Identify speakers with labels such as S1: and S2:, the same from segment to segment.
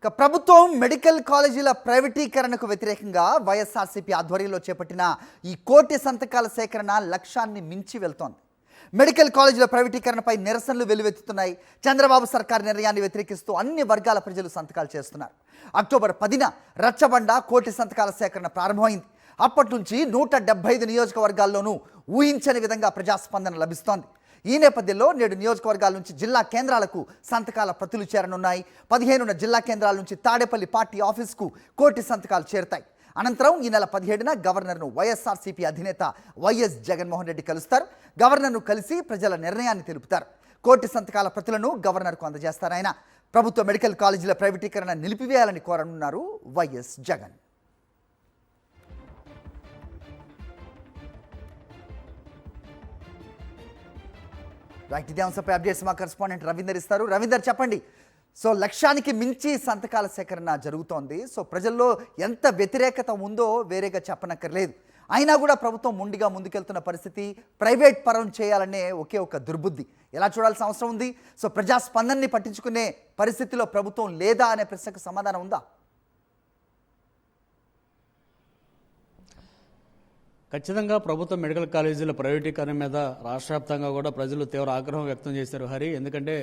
S1: ప్రభుత్వం మెడికల్ కాలేజీల ప్రైవేటీకరణకు వ్యతిరేకంగా వైఎస్ఆర్సీపీ ఆధ్వర్యంలో చేపట్టిన ఈ కోటి సంతకాల సేకరణ లక్ష్యాన్ని మించి వెళ్తోంది. మెడికల్ కాలేజీల ప్రైవేటీకరణపై నిరసనలు వెల్లువెత్తుతున్నాయి. చంద్రబాబు సర్కార్ నిర్ణయాన్ని వ్యతిరేకిస్తూ అన్ని వర్గాల ప్రజలు సంతకాలు చేస్తున్నారు. అక్టోబర్ 10న రచ్చబండ కోటి సంతకాల సేకరణ ప్రారంభమైంది. అప్పటి నుంచి 175 నియోజకవర్గాల్లోనూ ఊహించని విధంగా ప్రజాస్పందన లభిస్తోంది. ఈ నేపథ్యంలో నేడు నియోజకవర్గాల నుంచి జిల్లా కేంద్రాలకు సంతకాల ప్రతులు చేరనున్నాయి. 15న జిల్లా కేంద్రాల నుంచి తాడేపల్లి పార్టీ ఆఫీస్కు కోటి సంతకాలు చేరుతాయి. అనంతరం ఈ నెల 17న గవర్నర్ను వైఎస్ఆర్సీపీ అధినేత వైఎస్ జగన్మోహన్ రెడ్డి కలుస్తారు. గవర్నర్ను కలిసి ప్రజల నిర్ణయాన్ని తెలుపుతారు. కోటి సంతకాల ప్రతులను గవర్నర్కు అందజేస్తారు. ఆయన ప్రభుత్వ మెడికల్ కాలేజీల ప్రైవేటీకరణ నిలిపివేయాలని కోరనున్నారు వైఎస్ జగన్. రైట్, ఇదే అంశంపై అప్డేట్స్ మా కరెస్పాండెంట్ రవీందర్ ఇస్తారు. రవీందర్, చెప్పండి. సో లక్ష్యానికి మించి సంతకాల సేకరణ జరుగుతోంది. సో ప్రజల్లో ఎంత వ్యతిరేకత ఉందో వేరేగా చెప్పనక్కర్లేదు. అయినా కూడా ప్రభుత్వం మొండిగా ముందుకెళ్తున్న పరిస్థితి, ప్రైవేట్ పరం చేయాలనే ఒకే ఒక దుర్బుద్ధి. ఎలా చూడాల్సిన అవసరం ఉంది? సో ప్రజాస్పందనని పట్టించుకునే పరిస్థితిలో ప్రభుత్వం లేదా అనే ప్రశ్నకు సమాధానం ఉందా?
S2: ఖచ్చితంగా ప్రభుత్వ మెడికల్ కాలేజీల ప్రైవేటీకరణ మీద రాష్ట్ర వ్యాప్తంగా కూడా ప్రజలు తీవ్ర ఆగ్రహం వ్యక్తం చేశారు హరి. ఎందుకంటే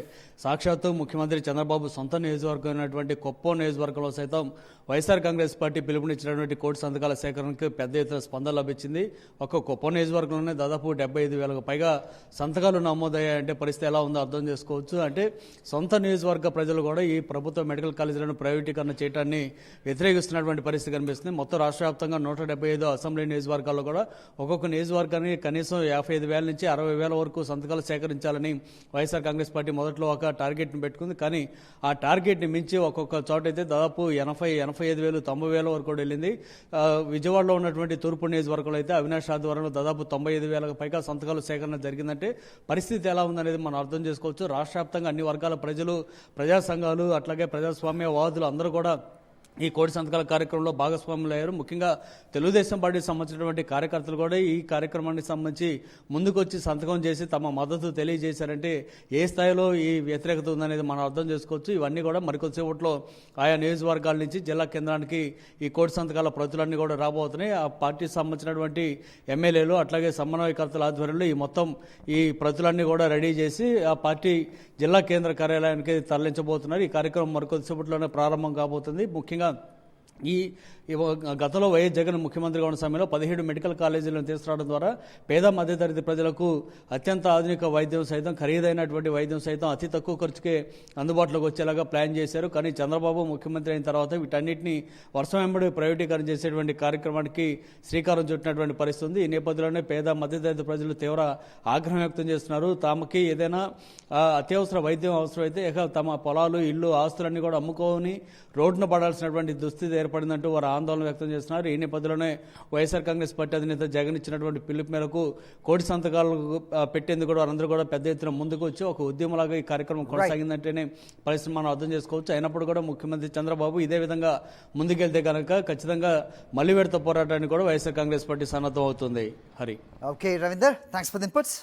S2: సాక్షాత్తు ముఖ్యమంత్రి చంద్రబాబు సొంత నియోజకవర్గం అయినటువంటి కుప్పం నియోజకవర్గంలో సైతం వైఎస్ఆర్ కాంగ్రెస్ పార్టీ పిలుపునిచ్చినటువంటి కోటి సంతకాల సేకరణకు పెద్ద ఎత్తున స్పందన లభించింది. ఒక కుప్పం నియోజకవర్గంలోనే దాదాపు 75,000కు పైగా సంతకాలు నమోదయ్యాయంటే పరిస్థితి ఎలా ఉందో అర్థం చేసుకోవచ్చు. అంటే సొంత నియోజకవర్గ ప్రజలు కూడా ఈ ప్రభుత్వ మెడికల్ కాలేజీలను ప్రైవేటీకరణ చేయడాన్ని వ్యతిరేకిస్తున్నటువంటి పరిస్థితి కనిపిస్తుంది. మొత్తం రాష్ట్ర వ్యాప్తంగా 175 అసెంబ్లీ నియోజకవర్గాల్లో కూడా ఒక్కొక్క నియోజకవర్గానికి కనీసం 55,000 నుంచి 60,000 వరకు సంతకాలు సేకరించాలని వైఎస్ఆర్ కాంగ్రెస్ పార్టీ మొదట్లో ఒక టార్గెట్ని పెట్టుకుంది. కానీ ఆ టార్గెట్ని మించి ఒక్కొక్క చోట అయితే దాదాపు 85,000, 90,000 వరకు కూడా వెళ్ళింది. విజయవాడలో ఉన్నటువంటి తూర్పు నియోజకవర్గంలో అయితే అవినాష్ ఆధ్వర్యంలో దాదాపు 95,000కు పైగా సంతకాలు సేకరణ జరిగిందంటే పరిస్థితి ఎలా ఉందనేది మనం అర్థం చేసుకోవచ్చు. రాష్ట్ర వ్యాప్తంగా అన్ని వర్గాల ప్రజలు, ప్రజా సంఘాలు, అట్లాగే ప్రజాస్వామ్యవాదులు అందరూ కూడా ఈ కోటి సంతకాల కార్యక్రమంలో భాగస్వాములు అయ్యారు. ముఖ్యంగా తెలుగుదేశం పార్టీకి సంబంధించినటువంటి కార్యకర్తలు కూడా ఈ కార్యక్రమానికి సంబంధించి ముందుకు వచ్చి సంతకం చేసి తమ మద్దతు తెలియజేశారంటే ఏ స్థాయిలో ఈ వ్యతిరేకత ఉందనేది మనం అర్థం చేసుకోవచ్చు. ఇవన్నీ కూడా మరికొద్దిసేపట్లో ఆయా నియోజకవర్గాల నుంచి జిల్లా కేంద్రానికి ఈ కోటి సంతకాల ప్రతులన్నీ కూడా రాబోతున్నాయి. ఆ పార్టీకి సంబంధించినటువంటి ఎమ్మెల్యేలు అట్లాగే సమన్వయకర్తల ఆధ్వర్యంలో ఈ ప్రతులన్నీ కూడా రెడీ చేసి ఆ పార్టీ జిల్లా కేంద్ర కార్యాలయానికి తరలించబోతున్నారు. ఈ కార్యక్రమం మరికొద్దిసేపట్లోనే ప్రారంభం కాబోతుంది. ముఖ్యంగా గతంలో వైఎస్ జగన్ ముఖ్యమంత్రిగా ఉన్న సమయంలో 17 మెడికల్ కాలేజీలను తీసుకురావడం ద్వారా పేద మధ్యతరగతి ప్రజలకు అత్యంత ఆధునిక వైద్యం సైతం, ఖరీదైనటువంటి వైద్యం సైతం అతి తక్కువ ఖర్చుకే అందుబాటులోకి వచ్చేలాగా ప్లాన్ చేశారు. కానీ చంద్రబాబు ముఖ్యమంత్రి అయిన తర్వాత వీటన్నిటిని వర్షం వెంబడి ప్రైవేటీకరణ చేసేటువంటి కార్యక్రమానికి శ్రీకారం చుట్టినటువంటి పరిస్థితి ఉంది. ఈ నేపథ్యంలోనే పేద మధ్యతరగతి ప్రజలు తీవ్ర ఆగ్రహం వ్యక్తం చేస్తున్నారు. తమకి ఏదైనా అత్యవసర వైద్యం అవసరమైతే తమ పొలాలు, ఇల్లు, ఆస్తులన్నీ కూడా అమ్ముకొని రోడ్డున పడాల్సినటువంటి దుస్థితి ఏర్పడిందంటూ వారు ఆందోళన వ్యక్తం చేస్తున్నారు. ఈ నేపథ్యంలోనే వైఎస్ఆర్ కాంగ్రెస్ పార్టీ అధినేత జగన్ ఇచ్చినటువంటి పిలుపు మేరకు కోటి సంతకాలు పెట్టేందుకు కూడా వారందరూ కూడా పెద్ద ఎత్తున ముందుకు వచ్చి ఒక ఉద్యమంలాగా ఈ కార్యక్రమం కొనసాగిందంటేనే పరిస్థితి మనం అర్థం చేసుకోవచ్చు. అయినప్పుడు కూడా ముఖ్యమంత్రి చంద్రబాబు ఇదే విధంగా ముందుకెళ్తే కనుక ఖచ్చితంగా మళ్లీ విడత పోరాటానికి కూడా వైఎస్ఆర్ కాంగ్రెస్ పార్టీ సన్నద్ధం అవుతుంది. Hari.
S1: Okay Ravinder, thanks for the inputs.